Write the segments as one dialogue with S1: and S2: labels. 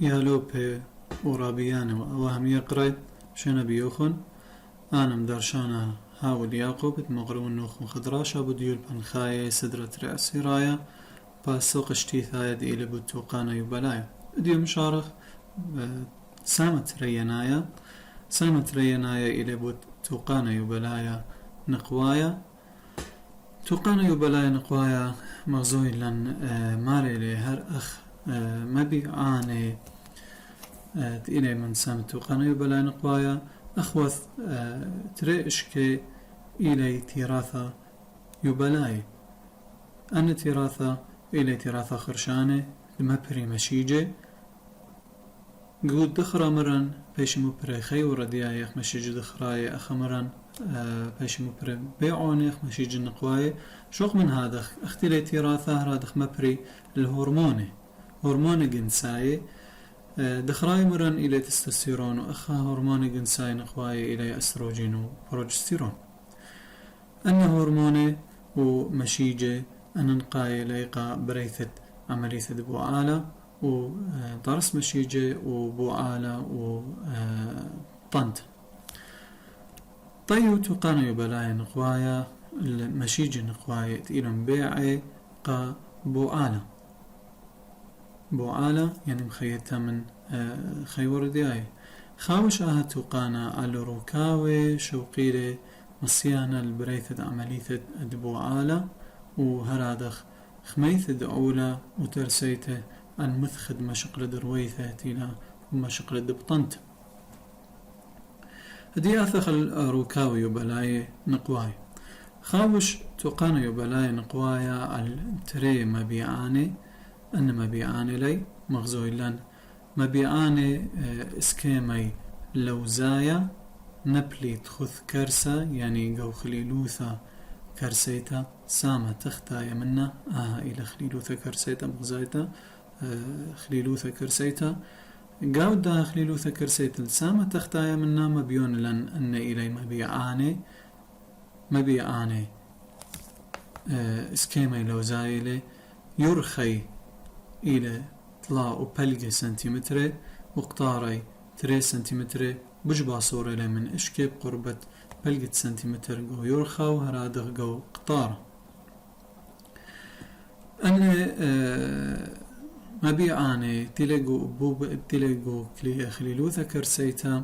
S1: يالوبي ورابيان وأوهم يقرأ شنا بيوخن أنا مدرشانا هاول ياقوب مغرون نوخ مخدراش أبو ديول بنخاية سدرة رأسي رايا باسوق اشتيثايا دي إلي بوتوقانا يبلايا ديو مشارخ سامت رينايا إلي بوتوقانا يبلايا نقوايا توقانا يبلايا نقوايا مغزوي لن ماري لي هر أخ مبيعاني إلي من سامت توقانا يبلايا نقوايا أخوث تريشكي إلي تراثة يبلاي أن تراثة إلي تراثة خرشانة لمبري مشيجي قود دخرا مرن بيش مبري خي وردياي أخ مشيج دخراي أخ مرن بيش مبري بيعوني أخ مشيج النقواي شوق من هذا اختلي تراثة هرادخ مبري الهرموني هرموني جنساي دخراي مرن إلى تستوستيرون وأخا هرموني جنساي نقواي إلى أستروجين وبروجستيرون أن هرموني ومشيجة أن نقاي ليقى بريثة عملية بوعالة وطرس مشيجة وبوعالة وطنت طيو توقانا يبلاي نقوايا المشيجة نقواي تقيلن بيعي قا بوعالة يعني مخيطة من خيور دياي خاوش توقانا على روكاوي شوقيلي مصيانا البريثة عملية البوعالة وهرادخ خميث دعولة وترسيته عن مثخد مشقل درويثة تيلا ومشقل دبطنت هدي أثخ الروكاوي يبلاي نقواي خاوش توقانا يبلاي نقوايا على تري مبيعاني أن مبيعاني لي مغزوي لن مبيعاني اسكيمي لوزايا نبلي تخث كرسة يعني جو خليلوثة كرسيتا سامة تختايا منا إلى خليلوثة كرسيتا مغزايتا خليلوثة كرسيتا قاود دا خليلوثة كرسيتا سامة تختايا منا مبيون لن أن إلي مبيعاني اسكيمي لوزايا لي يرخي إلى طلاء وبلغي سنتيمتر وقطاري 3 سنتيمتر بجبا صورة لي من اشكي بقربة بلغة سنتيمتر جو يرخى وهرادغ جو قطار أن مبيعاني تلقو خليلوثة كرسيتا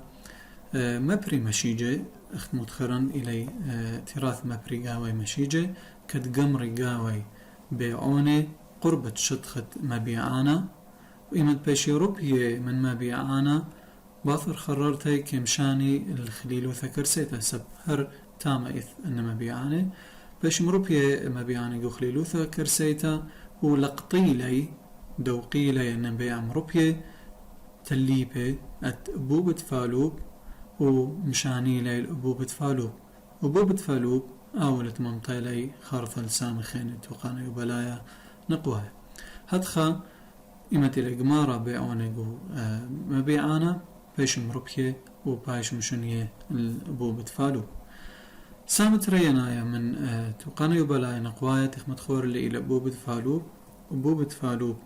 S1: مبري مشيجة اخت مدخرا إلي تراث مبري قاوي مشيجة كد قمري قاوي بيعوني قربة شدخت مبيعانا وإمد بيشي روبية من مبيعانا باثر خررتي كمشاني الخليلوثة كرسيتا سب هر تاما إث أن مبيعاني بيشي مروبية مبيعاني جو خليلوثة كرسيتا ولقطيلي دوقيلي أن بيع مروبية تليبي أبوبة فالوب ومشاني لي الأبوبة فالوب أبوبة فالوب أولت ممطيلي خارثة لسان خيني توقانا يبلايا نقوها هدخا إمتي لقمارة بيعونيقو مبيعانا بيش مربية وبايش مشنية الأبوبة فالو سامت رينايا من توقانا يبلايا نقوايا تخمت خور اللي إلى أبوبة فالو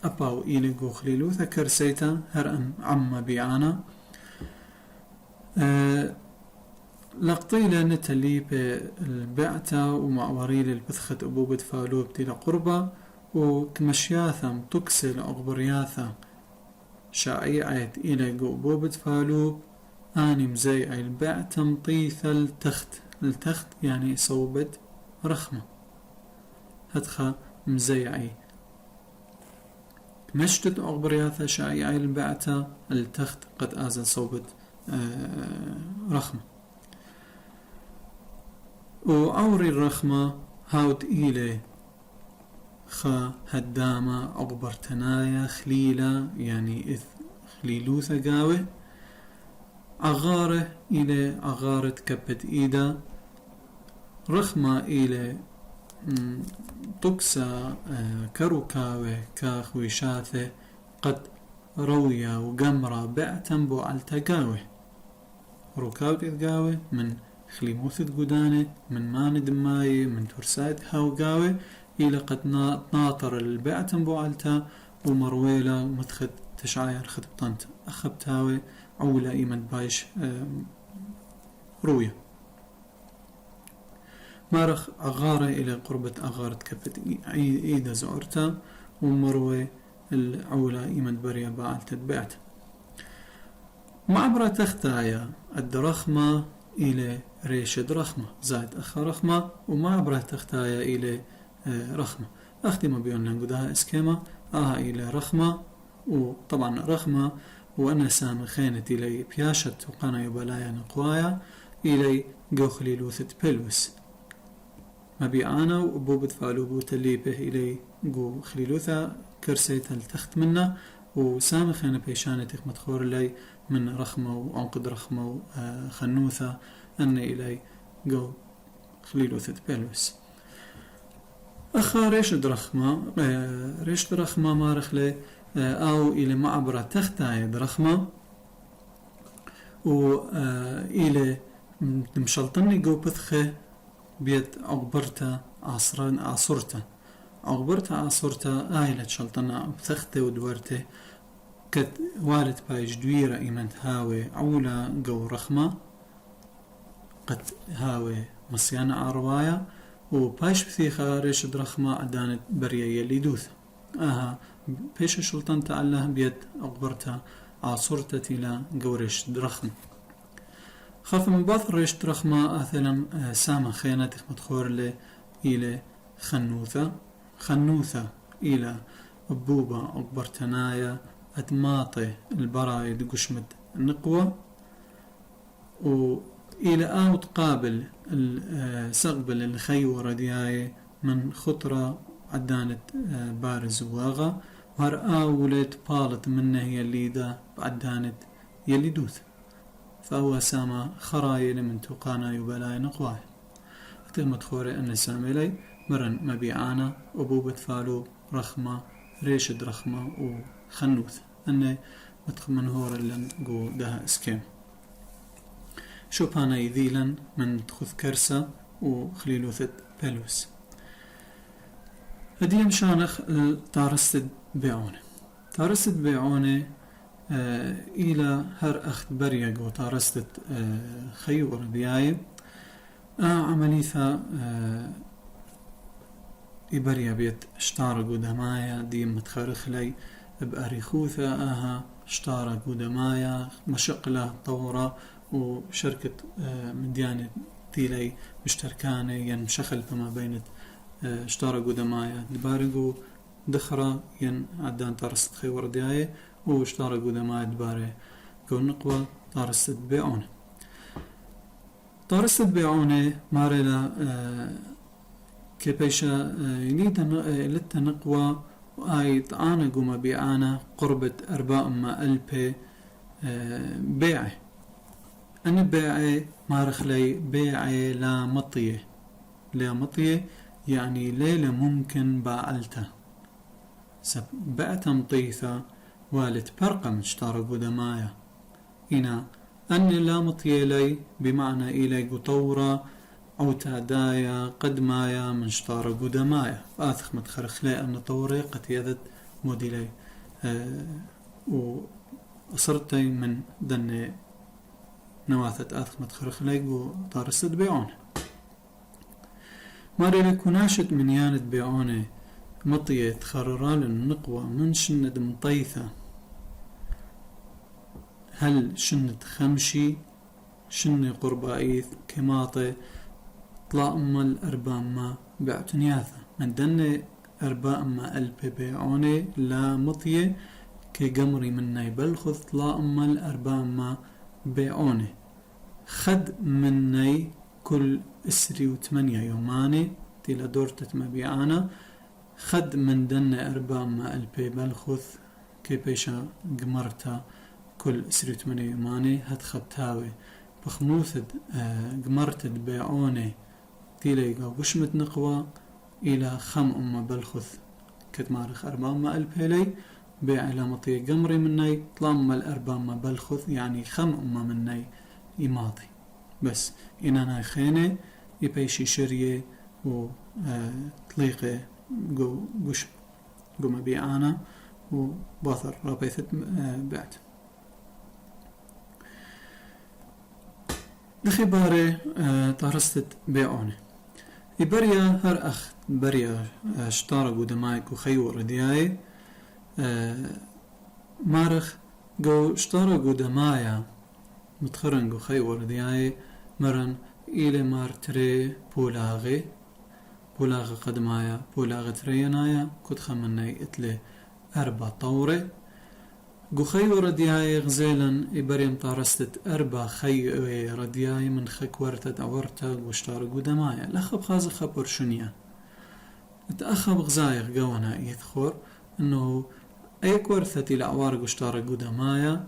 S1: أباو إليقو خليلوثة كرسيتا هرأن عم مبيعانا لقطيلة نتلي بالبعتة ومعوري للبثخة أبوبة فالو بتيلا قربة وكمشياثا متكسل أغبرياثا شائعات إلى أبوبة فالو آني مزيع البعتة مطيثة التخت يعني صوبة رخمة هدخة مزيعي مشتت أغبرياثا شائعي البعتة التخت قد آزل صوبة رخمة وأوري الرخمة هاوت إلي خا هدامة أغبرتنايا خليلة يعني إث خليلوثة قاوة عغارة إلى عغارة كبت إيدا رخمة إلى تكسى كروكاوة كاخويشاثة قد روية وقمرة بعتن بوعلتا قاوة روكاوة قاوة من خليموثة قدانة من ماند ماي من ترسايد هاو قاوة إلى قد ناطر البعتن بوعلتا ومرويلة متخد تشعاير خطبطنت أخبتاوي عولة إيمن بايش روية مارخ أغارة إلى قربة أغارة كفت إيدا زعرتا ومروي العولة إيمن بريا باعل تتبعت معبرة تختايا الدرخمة إلى ريش درخمة زائد أخ رخمة ومعبرة تختايا إلى رخمة أختم بيون لنقودها اسكيما إلى رخمة وطبعا رخمة وأنا سام خينة إلي بياشة وقانا يبالايا نقوايا إلي قوخلي لوثة بلوس مبيعانا وبوبت فالوبوت اللي به إلي قو خليلوثة كرسيت التخت منا وسام خينة بيشانة متخور لي من رخمة وعنقد رخمة وخنوثة أن إلي قو خليلوثة بلوس أخا ريش درخمة ريش درخمة مارخ لي أو إلى معبرة تختاي درخمة وإلى مشلطني قو بثخة بيت عقبرتا عصرتا عقبرتا عصرتا آيلة شلطنا بثخته ودورته كت والد بايج دويرة إيمنت هاوي عولا قو رخمة قد هاوي مصيانة عروايا وباش بثيخة ريش درخمة عدانت بريا يلي دوث بيش الشلطان تعالى بيد أقبرتها عصرتها تلا قوريش درخمة خاف من بعض ريش درخمة أثلا سامة خيانات مدخور لي إلى خنوثة إلى أبوبة أقبرتنايا أدماطي البرايد قشمد النقوة وإلى تقابل السقبل الخيورة دياي من خطرة عدانت بارز واغا وهر ولد بالت منه يلي دا بعدانت يلي دوث فهو ساما خرايل من توقانا يبالاي نقواي أتل مدخوري أن سامي لي مرن مبيعانا أبوبة فالو رخمة ريشد رخمة وخنوث أني متخمن هور اللي نقو دها اسكيم شوبانا يذيلا من تخذ كرسة وخليلوثة بلوس هدي مشانخ تارست بيعوني إلى هر أخت بريق وتارست خيور بياي عمليثا إبريا بيت اشتار قدمايا دي متخرخ لي بأريخوثا اشتار قدمايا مشقلة طورة وشركة مديانة تيلي مشتركانة ين مشخل فما بينت اشتار قدمايا دبارقو دخرة ين عدان تارست خيور دياي واشتار قدمايا دباري قول نقوى تارست بيعوني تارست بيعوني ماريلا كيبيشا لتا نقوى وآي طعانا قوما بيعانا قربة 4,000 بيعي أنا بيعي مارخ لي بيعي لا مطية يعني ليلة ممكن باعلته بعتها مطيثة والد برقم اشتار قدمايا إنا أني لا مطية لي بمعنى إلي قطورة أو تعدايا قدمايا من اشتار قدمايا فآثخ متخرخ لي أن طوري قد يذد موديلي وصرتي من دني نواثة آثخ متخرخ لي وطارست بيعون ماري لكوناشت من يانت بيعوني مطية تخررال النقوة من شند مطيثة هل شند خمشي شن قربائيث كماطي طلع أما 4 بعتنياثة من دن 4 بيعوني لا مطية كقمري مني بلخذ طلع أما 4 بيعوني خد مني كل 8 يوماني تيلا دورتت مبيعانا خد من دن 4 بلخذ كي بيشا قمرتا كل 8 يوماني هاد خبتاوي بخموثد قمرتد بيعوني تيليقا وشمت نقوى إلى 5 بلخذ كتمارخ 4 لي بيع إلى مطي قمري مني طلام 4 بلخذ يعني 5 مني إماضي بس إننا خيني يبيشي شريه و طليقه قو مبيعانا وباثر رابيثت بعت دخي باري تارستت بيعوني يبريا هر أخ بريا اشتارق ودمايك وخيو ردياي مارخ جو اشتارق ودمايا متخرن خيو ردياي مرن إلى مارتري بولاغي قدمايا بولاغ ترينايا كنت خمناي اتلي 4 طوري جو خيو ردياي غزيلا إبريم طارستت 4 خيو ردياي من خكورتت أورتا واشتارق ودمايا لخب خازق خبر شنيا اتأخب غزايق قوانا يذخر انه اي كورثتي لأوارق واشتارق ودمايا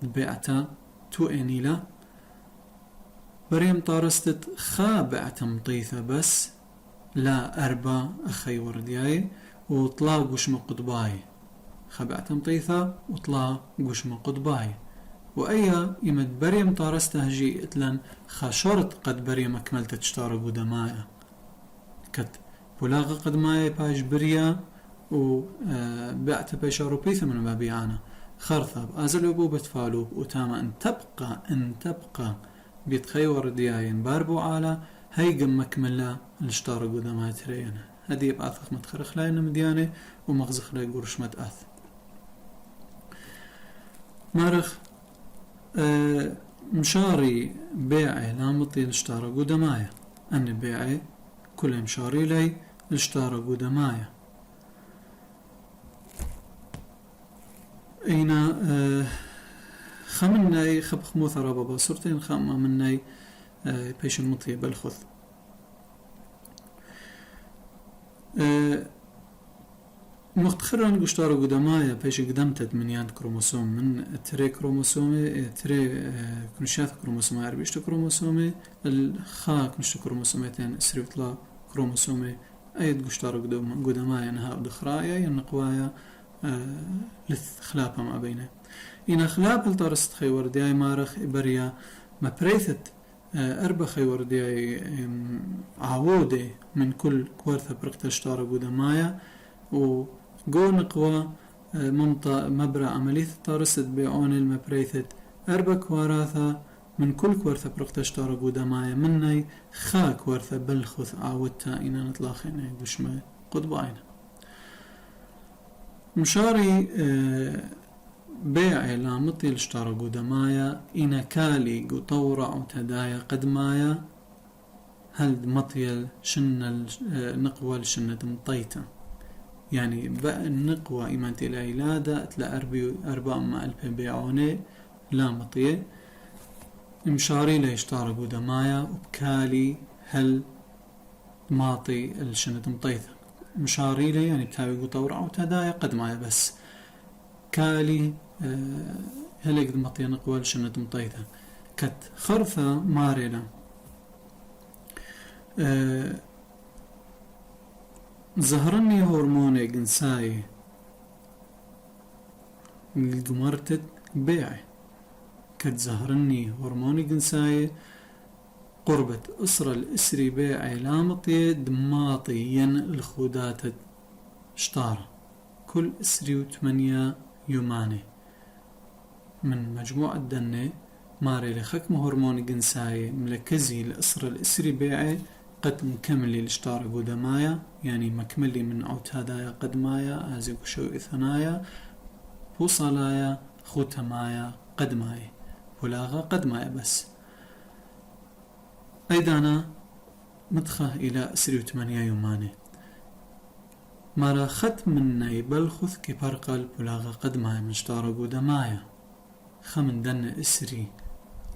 S1: بيعتا تو انيلا بريم طارستت خابعتا مطيثة بس لا 4 أخي وردياي وطلاق وشم قطباي خابعتا مطيثة وطلاق وشم قطباي وأيا يمد بريم طارسته جي اتلن خاشرت قد بريم أكملت تشتارق ودمايا كت بولاغ قد ماي باش بريا وبعت بيشارو بيث من مبيعانا خرثب أزل بو بتفالو وتاما ان تبقى بيتخيور دياين باربو على هيقم مكملة الاشتارق ودماي ترينا هدي بعثخ متخرخ لاينا مدياني ومغزخ لاي قرش متأث مارخ مشاري بيعي لامطي الاشتارق ودمايا أن بيعي كل مشاري لي الاشتارق ودمايا اينا خمناي خبخ موثرة بابا صورتين خامة مناي بيش المطية بالخذ مختخران قشتارو قدمايا بيش قدمتت من ياند كروموسوم من تري كروموسومي تري كنشات كروموسومي عربيشتو كروموسومي الخا كنشتو كروموسوميتين سريبطلا كروموسومي ايد قشتارو قدمايا نها ودخرايا ينقوايا لث خلافة ما بينه إن خلاف الترست خيور دياي مارخ إبريا ما بريثت 4 خيور دياي عودي من كل كورثة برقت اشتارق ودمايا وقو نقوى مبرا عملية الترست بيعون المبريثت 4 كوارثة من كل كورثة برقت اشتارق ودمايا مني خا كورثة بالخث عودتا إنا نطلاخينا يقشما قطبائنا مشاري بيعي لامطي الاشتارق ودمايا إنا كالي قطورع وتدايا قدمايا هل مطيل شن نقوى لشنة مطيتا يعني بقى النقوى إيمانتي العيلادة اتلا 4 ألف بيعوني لا مطية مشاري لاشتارق ودمايا وبكالي هل ماطي الشنة مطيتا مشاري لي يعني بتاوي قطورع وتدايا قد معي بس كالي هل قد مطي نقوى لشنة مطيتا كت خرثة مارينا زهرني هرموني جنساي القمرتت بيعي كت زهرني هرموني جنساي قربة أسرة الإسري بيعي لامطي دماطيا الخودات شطارة كل إسري و8 يوماني من مجموعة دني ماري لخكم هرموني جنساي ملكزي الأسرة الإسري بيعي قد مكملي الاشتارق ودمايا يعني مكملي من عوت هدايا قدمايا ازيق شو إثنايا بوصلايا خوتمايا قدمايا بلاغة قدمايا بس أيضانا مدخه إلى 8 يوماني مارا خت مني بلخث كبرقل بلاغة قدمايا من اشتارق ودمايا خمن دن إسري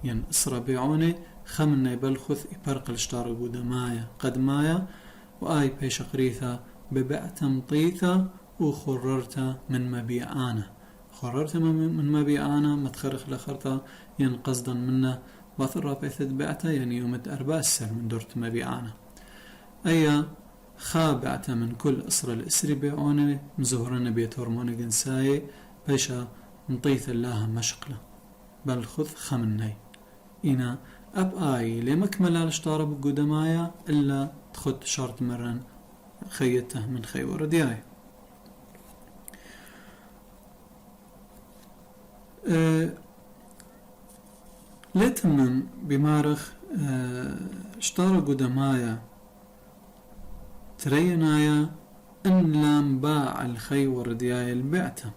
S1: ين إسرى بيعوني خمن بلخث إبرقل اشتارق ودمايا قدمايا وآي بيش قريثة ببعت مطيثة وخررت من مبيعانا خررت من مبيعانا متخرخ لخرطة ين قصدا منا باثر بيثت بعته يعني يوم 4 السر من دورت مبيعانا أي خابعته من كل أسرى الإسري بيعوني مزهرنا بيت هرموني جنساي بيشا مطيث الله مشقله بل خذ خمني إنا أب آي لمكمل الاشتارة بقدمايا إلا تخد شرط مرن خيته من خي وردياي لتمن بمارخ اشتار قدمايا ترينايا ان لام باع الخي وردياي البعته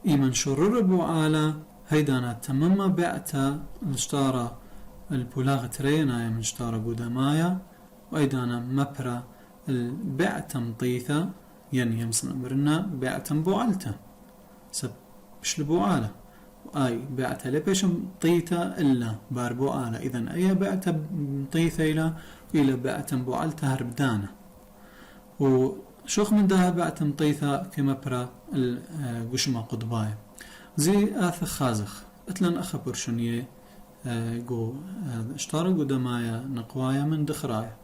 S1: إيمن شرر بوعالا هيدانا تمما بعتا الاشتارة البولاغ ترينايا من اشتارة قدمايا وأيدانا مبرا البعتا مطيثة يعني يمسن أمرنا بعتا بوعالتا سب بش لبوعالا أي بعتا لبيش مطيثة إلا بار بوعالا إذن أي بعتا مطيثة إلى بعتا بوعالتا هربدانا وشوخ من ده بعتا مطيثة كما برا القشمة قطبايا زي آث خازخ اتلن أخا برشنية جو اشتارة قدمايا نقوايا من دخرايا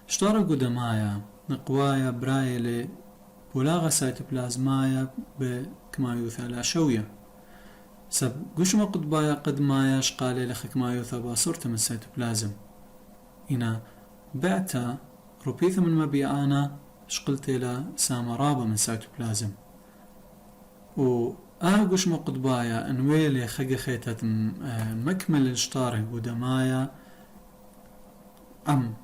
S1: اشتارة قدمايا نقوايا برايلي بولاغة سيتوبلازمايا بكما يوثى لا شوية سب قشمة قطبايا قدمايا شقالي لخك ما يوثى باصورة من السيتوبلازم إنا بعتا روبيث من مبيعانا شقلت إلى سامرابة من سيتوبلازم وآقوش مقطبايا انويلي خيقة خيتت مكمل الاشتاره قدمايا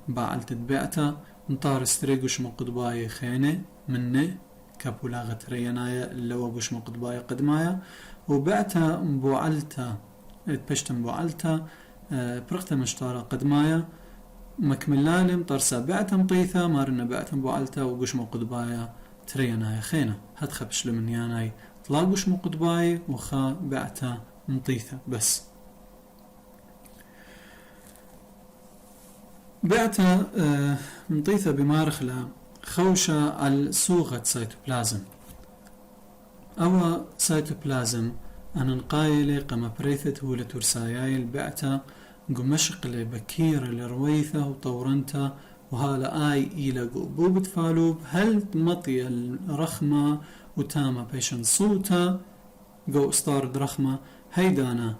S1: باعلت تبعتا نطار استريقوش مقطبايا خيني مني كابولاغة رينايا اللي وقوش مقطبايا قدمايا وبعتا مبوعلتا اتبشت مبوعلتا برقتا مشتارة قدمايا مكملالي مطرسا بعتا مطيثة مارنا بعتا مبوعلتا وقوش مقطبايا ترينايا خينا هاد خبش لمنياناي طلاقوش مقطباي وخا بعتا مطيثة بس بعتا مطيثة بمارخلا خوشة على صوغة سيتوبلازم أو سيتوبلازم أنا نقايلي قم بريثت هو لترساياي البعتا قمشق لبكير لرويثة وطورنتا وهالا آي إلى قبوبة فالوب هل مطي الرخمة وتاما بيشن صوتا قو استارد رخمة هيدانا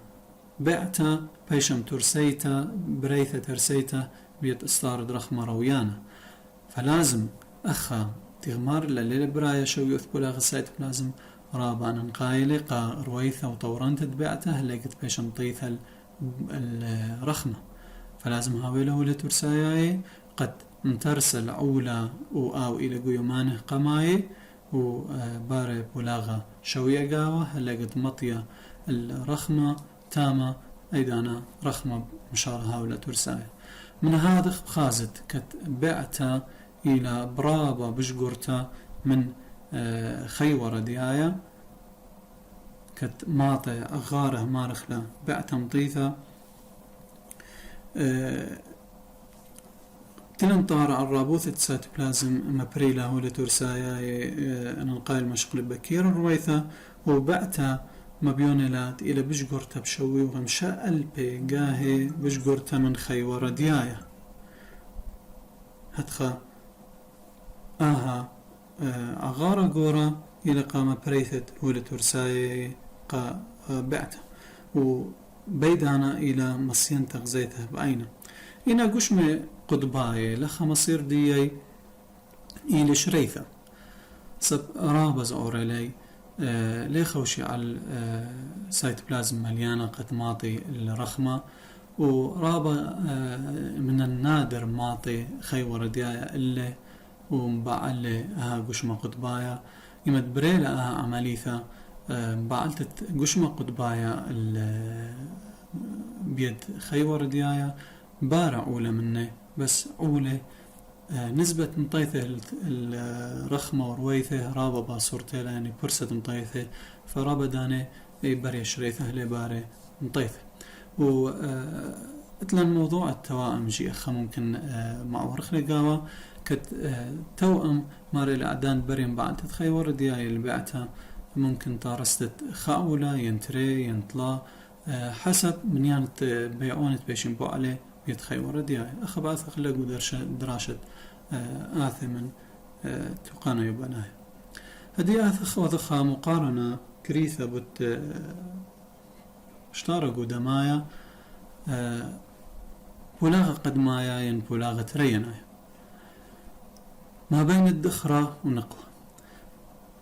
S1: بعتا بيشن ترسيتا بريثة ترسيتا بيت استارد رخمة رويانا فلازم أخا تغمار لليل برايا شو يثبولا غسايت بلازم رابعا نقايلي قا رويثة وطورنت تبعته هلاقت بيشن طيثة الرخمة فلازم هاويله لترساياي قد نترسل أولى أو إلى قيومانه قماي وباري بولاغة شوية قاوة هلاقت مطية الرخمة تامة أيضانا رخمة مشارها ولا ترسايا من هذا خازت كت بعتا إلى برابة بشقرتا من خيورة ديايا كت ماطي أغاره مارخلا بعتا مطيثة تلنطار على الرابوثة سيتوبلازم مبريلا هو لترسايا أنا القايل مشغل بكير الرويثة وبعتا مبيونيلات إلى بشقرتا بشوي وغمشاء البي قاهي بشقرتا من خيورة ديايا هتخا أغارة قورة إلى قامة بريثت هو لترسايا قا بعتا وبيدانا إلى مصين تغزيته بعينه إنا قشمة قطباية لخا مصير ديي إلى شريثة سب رابز أوريلي لي خوشي على سيتوبلازم مليانة قد ماطي الرخمة ورابا من النادر ماطي خيورة ديايا اللي ومبعلي قشمة قطبايا يمد بريلا عمليثة بعلتت قشمة قطبايا بيد خيورة ديايا بارع أولى مني بس أولى نسبة مطيثة الرخمة ورويثة رابا باصورتي يعني برسة مطيثة فرابا داني بري شريثة لباري مطيثة اتلا موضوع التوائم جي أخا ممكن مع ورخ لقاوة كت توأم ماري الأعدان بريم بعد تتخيور دياي اللي بعتها ممكن تارستت خاولة ينتري ينطلا حسب من يانت بيعونة بيشن بو عليه يتخيور دياي أخا بعث أخلاقو دراشة آثمن تقانا يبناه هدي آثخ وضخها مقارنة كريثة بت اشتارقو دمايا بولاغة قدمايا ين بولاغة رينايا ما بين الدخرة ونقوة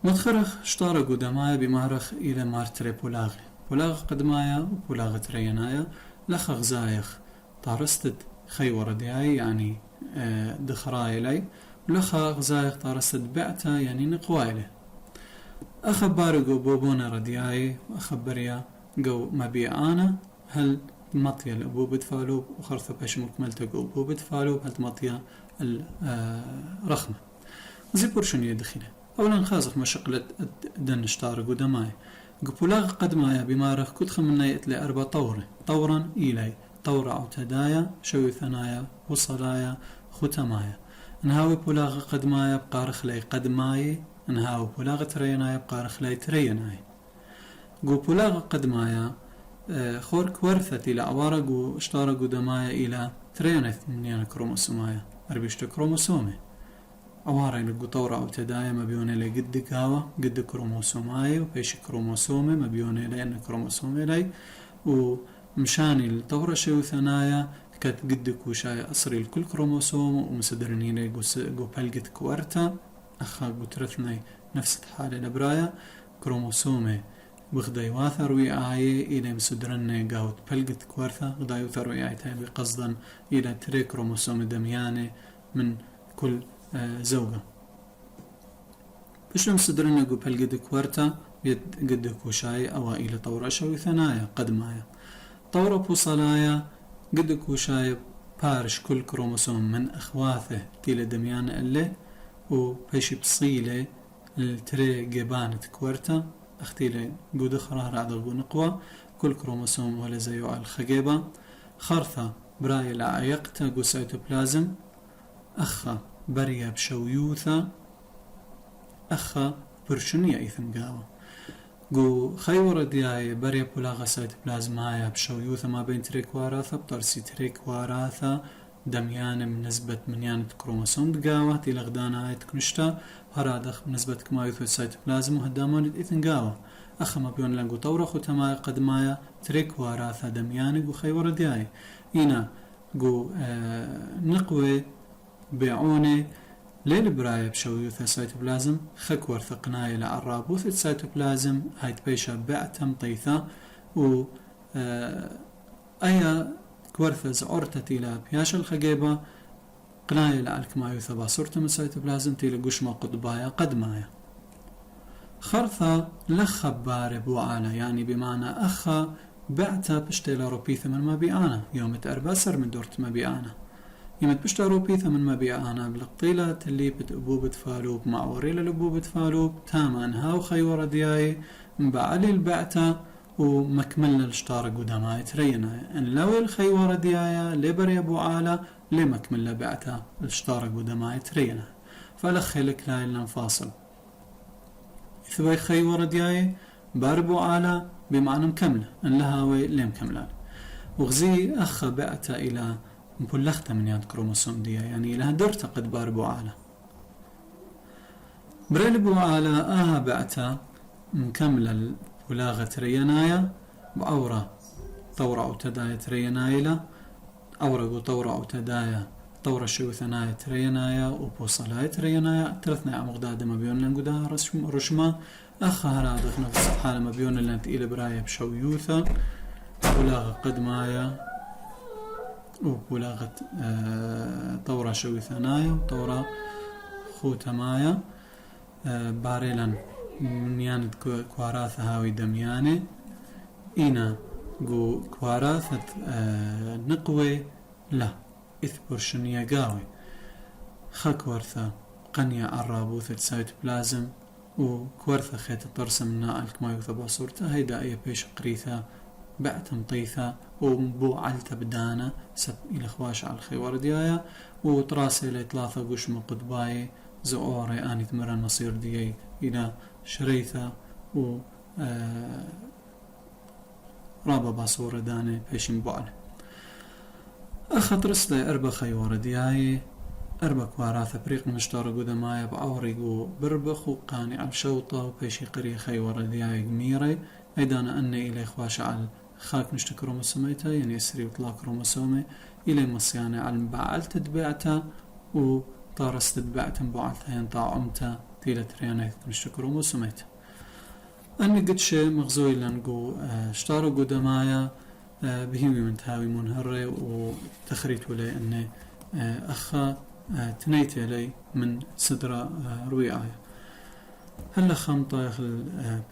S1: متخرخ شطارة قدمايا بمارخ إلى مارتري بولاغي بولاغ قدمايا وبولاغ ترينايا لخ زايخ طارستد خي وردياي يعني دخراي لي ولخ زايخ طارستد بعتا يعني نقوايله أخبارقو بوبونا ردياي وأخبريا قو مبيعانا هل مطيا الأبو بدفالو وخرثة باش مكملتا قو بو بدفالو هل مطيا الرخمة زي برشن يدخله أولا خازق مشقلة دن شطار قدماي قبولاغ قدمايا بمارخ كد خمنا يتلي أربع طورا إلي طورة أو تدايا شوي ثنايا وصلايا ختمايا نهاوي بولاغ قدمايا بقارخ لي قدماي نهاوي بولاغ ترينايا بقارخ لي تريناي قبولاغ قدمايا خور كورثة إلى أوارق واشتار قدمايا إلى ترينث من يعني كروموسومايا أربيشت كروموسومي أوارق لقو طورة أو تدايا مبيوني لي قد قاوة قد كروموسوماي وبيش كروموسومي مبيوني لي أن كروموسومي لي ومشاني الطورة شو ثنايا كانت قد كوشاي أصري لكل كروموسوم ومسدرني لي قو بلقت كوارتا أخا قو ترثني نفس الحالة لبرايا كروموسومي بغدا واثر وعاية إلى مسدرني قاوت بلقت كوارثة غدا يوثر وعايتها بقصدا إلى تري كروموسوم دمياني من كل زوجة بشلون مسدرني قو بلقت كوارثة بيد قد كوشاي أوائل طورة شوي ثنايا قدمايا طورة بوصلايا قد كوشاي بارش كل كروموسوم من أخواثه تيلا دميان اللي وبيش بصيلة التري جبانة كوارثة اختيلي قود خراه رعد نقوى كل كروموسوم ولا زيو على الخجيبة خرثة براي العيقتا قو سيتوبلازم أخا بريا بشويوثا أخا برشنية إيثم قاوة قو خيورة دياي بريا بولاغا سيتوبلازمايا بشويوثا ما بين تريك واراثة بطرسي تريك واراثة دميان من نسبة منيانة كروموسوم دقاوة تيلا غدانا هاي تكنشتا هرادخ بنسبة كما يثوي السيتوبلازم وهدامان إذن قاوة أخما بيون لنقو طورة ختمايا قدمايا تريك واراثة دمياني قو خيورة دياي إينا قو نقوي بيعوني ليل برايا بشويوث السيتوبلازم خك ورثقناي لعرابوث السيتوبلازم هاي تبيشا بعتم طيثة و أيا كورثز عرتت إلى بياش الخجيبة قناية لعلك ما يثبا صورة من السيتوبلازم تيلا قشما قطبايا قدمايا خرثة لخبار بوعانا يعني بمعنى أخا بعتا بشتيلا روبيثة من مبيعانا يوم تأرباسر من دورت مبيعانا يوم بشتا روبيثة من مبيعانا بلقطيلة تلي بتأبوبة فالوب معوريلة لبوبة فالوب تامان هاو خيورة دياي مبعالي البعتا ومكملنا الشطار قداماي ترينا ان لو الخيورة ديايا لبري ابو عالة لمكملنا بعتا الشطار قداماي ترينا فلخلك لاي الانفاصل إثباي خيورة دياي باربو عالة بمعنى مكملة ان لهاوي لمكملة وغزي أخ بعتا إلى مبلغتا من ياد كروموسوم ديا يعني لها درت قد باربو عالة بريل بو عالة بعتا مكملة ولاغة ترينايا بأورا طورة أو تدايا ترينايلا أورا طورة أو تدايا طورة شو ثنايا ترينايا وبوصلايا ترينايا ترثنا عم غداد ما بيون لنقدا رشمة أخا هرادة في نفس الحالة ما بيون لنت إلى برايا بشويوثا ولاغة قدمايا وبولاغة طورة شو ثنايا وطورة خوتمايا باريلا منيانة كواراثة هاوي دميانة إنا قو كواراثة نقوي لا إثبرشنية قاوي خاكورثة قنية عرابوثة سيتوبلازم وكورثة خيط طرسة من ناقلك ما يوثبا صورتها هيدا أي بيش قريثة بعت مطيثة ومبو علتا بدانا سب إلى خواش على الخيوار ديايا وتراسي إلى ثلاثة قشم قطباي زؤوري آني تمرن مصير دياي إلى شريثة و رابا باصورة داني بيشن بوعلي أخطرس لي أربا خيورة دياي أربا كواراثة بريق مشتارة قدمايا بعوريقو بربخ وقاني عبشوطة وبيشي قري خيورة دياي قميري أيضانا أني إلي خواش على خاك نشتا كروموسوميتا يعني يسري وطلع كروموسومي إلي مصياني على مبعال تتبعتا وطارس تتبعتا مبعالتها ينطع أمتا تيلة ريانة نشتكرو موسميت أني قد شيء مغزوي لنقو اشتارو قدمايا بهيوي من تهاوي منهرة وتخريت لي أني أخا تنيت لي من صدر رواية هلا خمطة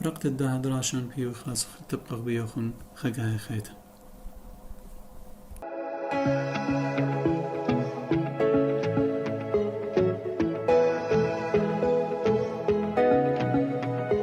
S1: برقت الدهدراشن بيو خلاص تبقى بيوخن خقاي خيتا